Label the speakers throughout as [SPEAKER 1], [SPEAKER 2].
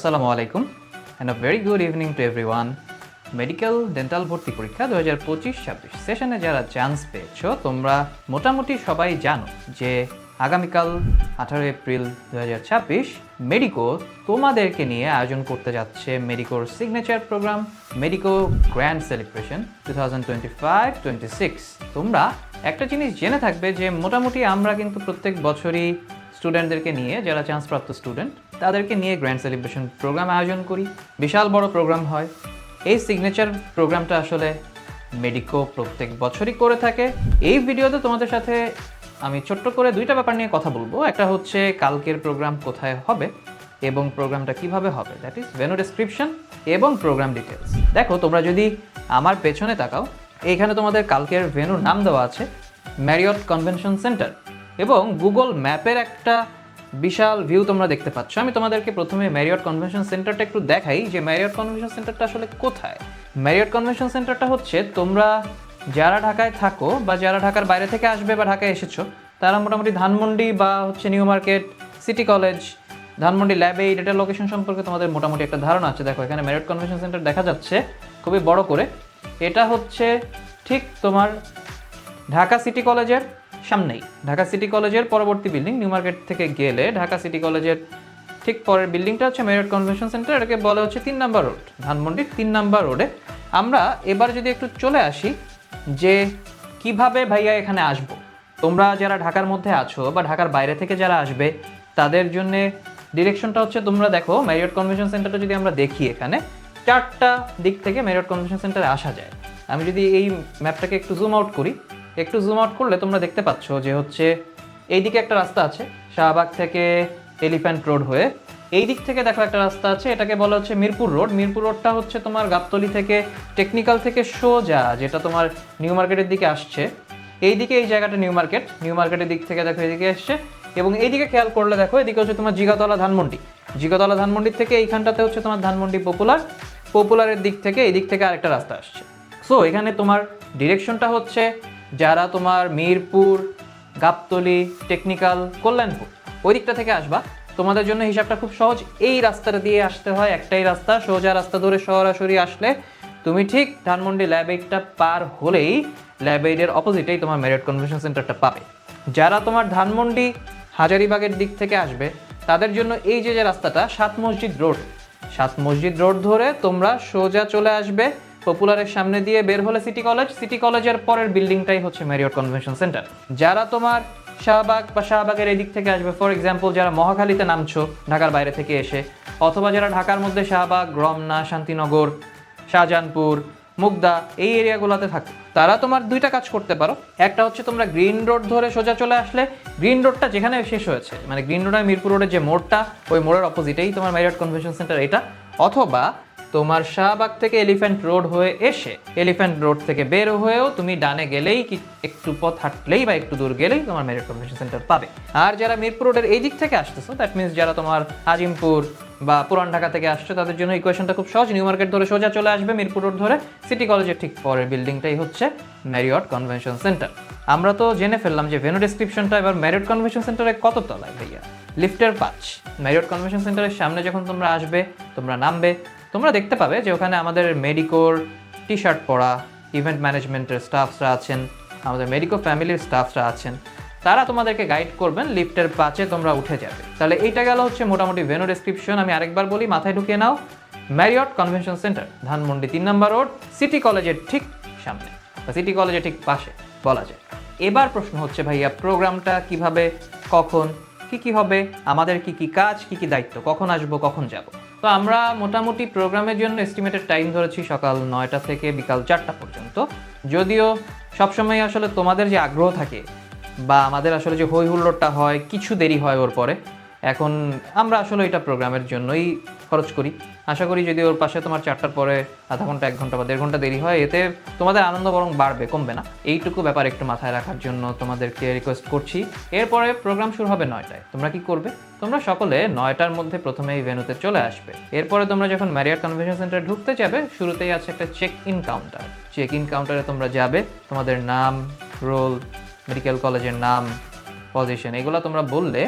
[SPEAKER 1] আসসালামু আলাইকুম and a very good evening to everyone. Medical dental ভর্তি পরীক্ষা 2025-26 সেশনে যারা চান্স পেয়েছো তোমরা মোটামুটি সবাই জানো যে আগামীকাল 18 এপ্রিল 2026 মেডিকো তোমাদেরকে নিয়ে আয়োজন করতে যাচ্ছে মেডিকোর signature programme Medico grand celebration 2025-26। তোমরা একটা জিনিস জেনে থাকবে যে মোটামুটি আমরা কিন্তু প্রত্যেক বছরই স্টুডেন্টদেরকে নিয়ে যারা চান্সপ্রাপ্ত স্টুডেন্ট তাদেরকে নিয়ে গ্র্যান্ড সেলিব্রেশন প্রোগ্রাম আয়োজন করি। বিশাল বড় প্রোগ্রাম হয়। এই সিগনেচার প্রোগ্রামটা আসলে মেডিকো প্রত্যেক বছরই করে থাকে। এই ভিডিওতে তোমাদের সাথে আমি ছোট্ট করে দুইটা ব্যাপার নিয়ে কথা বলবো। একটা হচ্ছে কালকের প্রোগ্রাম কোথায় হবে এবং প্রোগ্রামটা কিভাবে হবে, দ্যাট ইজ ভেন্যু ডেসক্রিপশন এবং প্রোগ্রাম ডিটেলস। দেখো তোমরা যদি আমার পেছনে তাকাও, এইখানে তোমাদের কালকের ভেন্যুর নাম দেওয়া আছে ম্যারিয়ট কনভেনশন সেন্টার এবং গুগল ম্যাপের একটা বিশাল ভিউ তোমরা দেখতে পাচ্ছ। আমি তোমাদেরকে প্রথমে ম্যারিয়ট কনভেনশন সেন্টারটা একটু দেখাই যে ম্যারিয়ট কনভেনশন সেন্টারটা আসলে কোথায়। ম্যারিয়ট কনভেনশন সেন্টারটা হচ্ছে তোমরা যারা ঢাকায় থাকো বা যারা ঢাকার বাইরে থেকে আসবে বা ঢাকায় এসেছো তারা মোটামুটি ধানমন্ডি বা হচ্ছে new market, city college, Dhanmondi ল্যাবে এই ডেটা লোকেশন সম্পর্কে তোমাদের মোটামুটি একটা ধারণা আছে। দেখো এখানে ম্যারিয়ট কনভেনশন সেন্টার দেখা যাচ্ছে খুবই বড় করে। এটা হচ্ছে ঠিক তোমার ঢাকা সিটি কলেজের সামনেই, ঢাকা সিটি কলেজের পরবর্তী বিল্ডিং। নিউ মার্কেট থেকে গেলে ঢাকা সিটি কলেজের ঠিক পরের বিল্ডিংটা হচ্ছে ম্যারিয়ট কনভেনশন সেন্টার। এটাকে বলা হচ্ছে 3 নাম্বার রোড, ধানমন্ডির 3 নাম্বার রোডে। আমরা এবার যদি একটু চলে আসি যে কিভাবে ভাইয়া এখানে আসবো, তোমরা যারা ঢাকার মধ্যে আছো বা ঢাকার বাইরে থেকে যারা আসবে তাদের জন্য ডিরেকশনটা হচ্ছে, তোমরা দেখো ম্যারিয়ট কনভেনশন সেন্টারটা যদি আমরা দেখি এখানে 4টা দিক থেকে ম্যারিয়ট কনভেনশন সেন্টারে আসা যায়। আমি যদি এই ম্যাপটাকে একটু জুম আউট করি, একটু জুম আউট করলে তোমরা দেখতে পাচ্ছ যে হচ্ছে এইদিকে একটা রাস্তা আছে শাহবাগ থেকে এলিফ্যান্ট রোড হয়ে, এই দিক থেকে দেখো একটা রাস্তা আছে, এটাকে বলা হচ্ছে মিরপুর রোড। মিরপুর রোডটা হচ্ছে তোমার গাবতলী থেকে টেকনিক্যাল থেকে সোজা যেটা তোমার নিউ মার্কেটের দিকে আসছে, এইদিকে এই জায়গাটা নিউ মার্কেট। নিউ মার্কেটের দিক থেকে দেখো এদিকে আসছে এবং এইদিকে খেয়াল করলে দেখো এদিকে হচ্ছে তোমার জিগাতলা ধানমন্ডি। জিগাতলা ধানমন্ডির থেকে এইখানটাতে হচ্ছে তোমার ধানমন্ডি পপুলার, পপুলারের দিক থেকে এই দিক থেকে আরেকটা রাস্তা আসছে। সো এখানে তোমার ডিরেকশনটা হচ্ছে যারা তোমার মিরপুর, গাবতলী, টেকনিক্যাল, কল্যাণপুর ওই দিকটা থেকে আসবা, তোমাদের জন্য হিসাবটা খুব সহজ। এই রাস্তাটা দিয়ে আসতে হয়, একটাই রাস্তা, সোজা রাস্তা ধরে সরাসরি আসলে তুমি ঠিক ধানমন্ডি ল্যাব 8টা পার হলেই ল্যাব 8-এর অপোজিটেই তোমার ম্যারিয়ট কনভেনশন সেন্টারটা পাবে। যারা তোমার ধানমন্ডি হাজারীবাগের দিক থেকে আসবে তাদের জন্য এই যে রাস্তাটা 7 মসজিদ রোড, 7 মসজিদ রোড ধরে তোমরা সোজা চলে আসবে পপুলারের সামনে দিয়ে বের হলে সিটি কলেজ, সিটি কলেজের পরের বিল্ডিংটাই হচ্ছে ম্যারিয়ট কনভেনশন সেন্টার। যারা তোমার শাহবাগ বা শাহবাগের এই দিক থেকে আসবে, ফর এক্সাম্পল যারা মহাখালীতে নামছো ঢাকার বাইরে থেকে এসে, অথবা যারা ঢাকার মধ্যে শাহবাগ, রমনা, শান্তিনগর, শাহজাহানপুর, মুগদা এই এরিয়াগুলোতে থাকো, তারা তোমার দুইটা কাজ করতে পারো। একটা হচ্ছে তোমরা গ্রিন রোড ধরে সোজা চলে আসলে, গ্রিন রোডটা যেখানে শেষ হয়েছে মানে গ্রিন রোড আর মিরপুর রোডের যে মোড়টা, ওই মোড়ের অপোজিটেই তোমার ম্যারিয়ট কনভেনশন সেন্টার এটা। অথবা তোমার শাহবাগ থেকে এলিফ্যান্ট রোড হয়ে এসে এলিফ্যান্ট রোড থেকে বের হয়েও তুমি ডানে গেলেই কি একটু পথ হাঁটলেই বা একটু দূর গেলেই তোমার ম্যারিয়ট কনভেনশন সেন্টার পাবে। আর যারা মিরপুর রোডের এই দিক থেকে আসতেছো, দ্যাট মিনস যারা তোমার আজিমপুর বা পুরান ঢাকা থেকে আসছো, তাদের জন্য ইকুয়েশনটা খুব সহজ। নিউ মার্কেট ধরে সোজা চলে আসবে, মিরপুর রোড ধরে সিটি কলেজের ঠিক পরের বিল্ডিংটাই হচ্ছে ম্যারিয়ট কনভেনশন সেন্টার। আমরা তো জেনে ফেললাম যে ভেন্যু ডেসক্রিপশনটা। এবার ম্যারিয়ট কনভেনশন সেন্টারে কত তলায় ভাইয়া? লিফটের 5। ম্যারিয়ট কনভেনশন সেন্টারের সামনে যখন তোমরা আসবে, তোমরা নামবে, তোমরা দেখতে পাবে যে ওখানে আমাদের মেডিকোর টি শার্ট পরা ইভেন্ট ম্যানেজমেন্টের স্টাফসরা আছেন, আমাদের মেডিকো ফ্যামিলির স্টাফসরা আছেন, তারা তোমাদেরকে গাইড করবেন। লিফটের 5-এ তোমরা উঠে যাবে। তাহলে এইটা গেল হচ্ছে মোটামুটি ভেন্যু ডেসক্রিপশন। আমি আরেকবার বলি, মাথায় ঢুকিয়ে নাও, Marriott convention centre, Dhanmondi 3 number road, city কলেজের ঠিক সামনে বা সিটি কলেজের ঠিক পাশে বলা যায়। এবার প্রশ্ন হচ্ছে ভাইয়া প্রোগ্রামটা কিভাবে, কখন, কি হবে, আমাদের কি কাজ, কি দায়িত্ব, কখন আসবো, কখন যাব। তো আমরা মোটামুটি প্রোগ্রামের জন্য এস্টিমেটেড টাইম ধরেছি সকাল 9টা থেকে বিকাল 4টা পর্যন্ত। যদিও সবসময় আসলে তোমাদের যে আগ্রহ থাকে বা আমাদের আসলে যে হই হুল্লোড়টা হয়, কিছু দেরি হয় ওর পরে, এখন আমরা আসলে এটা প্রোগ্রামের জন্যই খরচ করি। আশা করি যদি ওর পাশে তোমার 4টার পরে আধা ঘন্টা, 1 ঘন্টা বা 1.5 ঘন্টা দেরি হয়, এতে তোমাদের আনন্দ বরং বাড়বে, কমবে না। এইটুকু ব্যাপার একটু মাথায় রাখার জন্য তোমাদেরকে রিকোয়েস্ট করছি। এরপরে প্রোগ্রাম শুরু হবে 9টায়। তোমরা কি করবে? তোমরা সকলে 9টার মধ্যে প্রথমে এই ভেন্যুতে চলে আসবে। এরপরে তোমরা যখন ম্যারিয়ট কনভেনশন সেন্টারে ঢুকতে যাবে, শুরুতেই আছে একটা check in counter. Check in কাউন্টারে তোমরা যাবে, তোমাদের নাম, রোল, মেডিকেল কলেজের নাম, পজিশন, এগুলো তোমরা বললে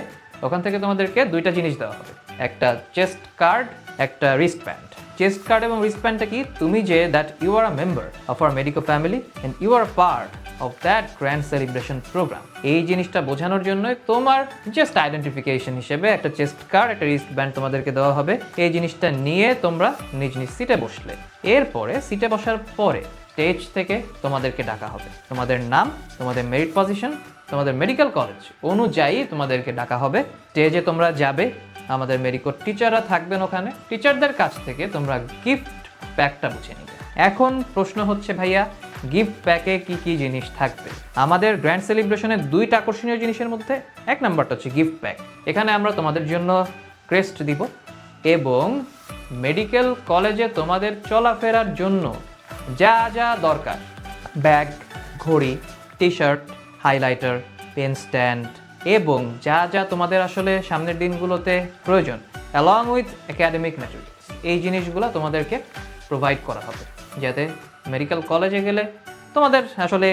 [SPEAKER 1] ওখান থেকে তোমাদেরকে 2টা জিনিস দেওয়া হবে। একটা চেস্ট কার্ড, একটা রিস্ট ব্যান্ড। চেস্ট কার্ড এবং রিস্ট ব্যান্ডটা কি? তুমি যে that you are a member of our medico family and you are part of that grand celebration program, এই জিনিসটা বোঝানোর জন্য তোমার জাস্ট আইডেন্টিফিকেশন হিসেবে একটা চেস্ট কার্ড, একটা রিস্ট ব্যান্ড তোমাদেরকে দেওয়া হবে। এই জিনিসটা নিয়ে তোমরা নিজ নিজ সিটে বসলে, এরপরে সিটে বসার পরে স্টেজ থেকে তোমাদেরকে ডাকা হবে। তোমাদের নাম, তোমাদের মেরিট পজিশন, তোমাদের মেডিকেল কলেজ অনুযায়ী তোমাদেরকে ডাকা হবে। স্টেজে তোমরা যাবে, আমাদের মেডিকোর টিচাররা থাকবেন ওখানে। টিচারদের কাছ থেকে তোমরা গিফট প্যাকটা বুঝে নিবে। এখন প্রশ্ন হচ্ছে ভাইয়া, গিফট প্যাকে কি কি জিনিস থাকবে? আমাদের গ্র্যান্ড সেলিব্রেশনের দুইটা আকর্ষণীয় জিনিসের মধ্যে এক নাম্বারটা হচ্ছে গিফট প্যাক। এখানে আমরা তোমাদের জন্য ক্রেস্ট দিব এবং মেডিকেল কলেজে তোমাদের চলাফেরার জন্য যা যা দরকার, ব্যাগ, ঘড়ি, T shirt, highlighter, pen stand এবং যা যা তোমাদের আসলে সামনের দিনগুলোতে প্রয়োজন, অ্যালং উইথ একাডেমিক ম্যাটেরিয়ালস, এই জিনিসগুলো তোমাদেরকে প্রোভাইড করা হবে, যাতে মেডিকেল কলেজে গেলে তোমাদের আসলে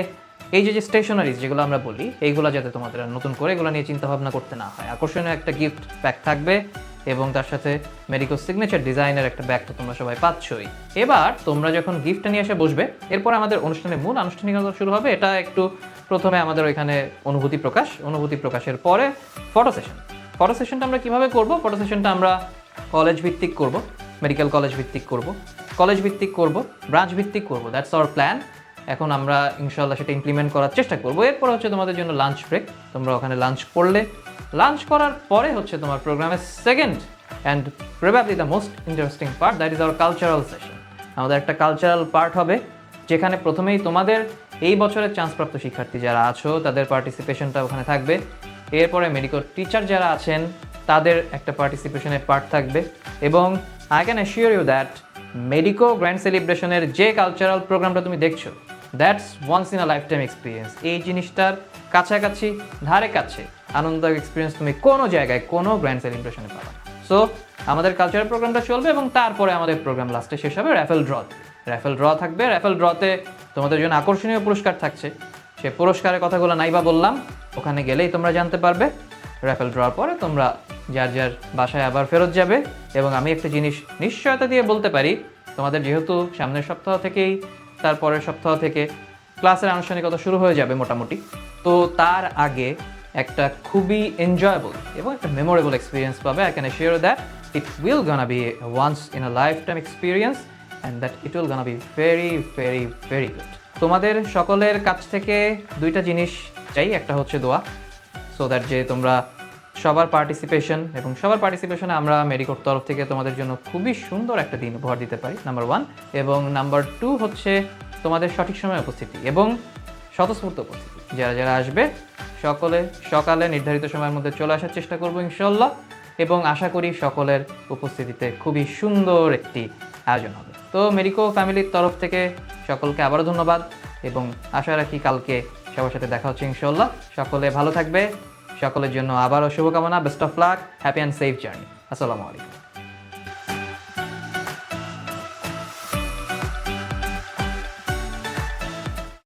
[SPEAKER 1] এই যে স্টেশনারিজ যেগুলো আমরা বলি, এইগুলো যাতে তোমাদের আর নতুন করে এগুলো নিয়ে চিন্তা ভাবনা করতে না হয়। আকর্ষণীয় একটা গিফট প্যাক থাকবে এবং তার সাথে মেডিকেল সিগনেচার ডিজাইনের একটা ব্যাগ তো তোমরা সবাই পাচ্ছই। এবার তোমরা যখন গিফটটা নিয়ে এসে বসবে, এরপর আমাদের অনুষ্ঠানের মূল আনুষ্ঠানিকতা শুরু হবে। এটা একটু প্রথমে আমাদের ওইখানে অনুভূতি প্রকাশের পরে ফটো সেশন। ফটো সেশনটা আমরা কীভাবে করব? ফটো সেশনটা আমরা কলেজ ভিত্তিক করব, মেডিকেল কলেজ ভিত্তিক করব, কলেজ ভিত্তিক করব, ব্রাঞ্চ ভিত্তিক করব। That's our plan. এখন আমরা ইনশাল্লাহ সেটা ইমপ্লিমেন্ট করার চেষ্টা করব। এরপর হচ্ছে তোমাদের জন্য লাঞ্চ ব্রেক, তোমরা ওখানে লাঞ্চ করলে, লাঞ্চ করার পরে হচ্ছে তোমার প্রোগ্রামের second and probably the most interesting part, that is our cultural session. আমাদের একটা কালচারাল পার্ট হবে, যেখানে প্রথমেই তোমাদের এই বছরের চান্সপ্রাপ্ত শিক্ষার্থী যারা আছো তাদের পার্টিসিপেশনটা ওখানে থাকবে। এরপরে মেডিকেল টিচার যারা আছেন তাদের একটা পার্টিসিপেশনের পার্ট থাকবে এবং I can assure you that Medico grand সেলিব্রেশনের যে কালচারাল প্রোগ্রামটা তুমি দেখছো, that's once in a life time experience. এই জিনিসটার কাছাকাছি, ধারে কাছে আনন্দদায়ক এক্সপিরিয়েন্স তুমি কোনো জায়গায়, কোনো গ্র্যান্ড সেলিব্রেশনে পাবা। সো আমাদের কালচারাল প্রোগ্রামটা চলবে এবং তারপরে আমাদের প্রোগ্রাম লাস্টে শেষ হবে র্যাফেল ড্র। র্যাফেল ড্র থাকবে। র্যাফেল ড্রতে তোমাদের জন্য আকর্ষণীয় পুরস্কার থাকছে। সে পুরস্কারের কথাগুলো নাইবা বললাম, ওখানে গেলেই তোমরা জানতে পারবে। র্যাফেল ড্রর পরে তোমরা যার যার বাসায় আবার ফেরত যাবে এবং আমি একটা জিনিস নিশ্চয়তা দিয়ে বলতে পারি, তোমাদের যেহেতু সামনের সপ্তাহ থেকেই, তারপরের সপ্তাহ থেকে ক্লাসের আনুষ্ঠানিকতা শুরু হয়ে যাবে মোটামুটি, তো তার আগে একটা খুবই এনজয়েবল এবং একটা মেমোরেবল এক্সপিরিয়েন্স পাবে। I can assure that it will gonna be once in a life time experience and that it will gonna be very very very good. তোমাদের সকলের কাছ থেকে দুইটা জিনিস চাই। একটা হচ্ছে দোয়া, সো দ্যাট যে তোমরা সবার পার্টিসিপেশনে আমরা মেডিকোর তরফ থেকে তোমাদের জন্য খুবই সুন্দর একটা দিন উপহার দিতে পারি, নাম্বার 1। এবং নাম্বার 2 হচ্ছে তোমাদের সঠিক সময়ে উপস্থিতি এবং স্বতঃস্ফূর্ত উপস্থিতি। যারা যারা আসবে সকলে সকালে নির্ধারিত সময়ের মধ্যে চলে আসার চেষ্টা করবো ইনশাল্লাহ, এবং আশা করি সকলের উপস্থিতিতে খুবই সুন্দর একটি আয়োজন হবে। তো মেডিকো ফ্যামিলির তরফ থেকে সকলকে আবারও ধন্যবাদ এবং আশা রাখি কালকে সবার সাথে দেখা হচ্ছে ইনশাল্লাহ। সকলে ভালো থাকবে, সকলের জন্য আবারও শুভকামনা। Best of luck, happy and safe journey. আসসালামু আলাইকুম।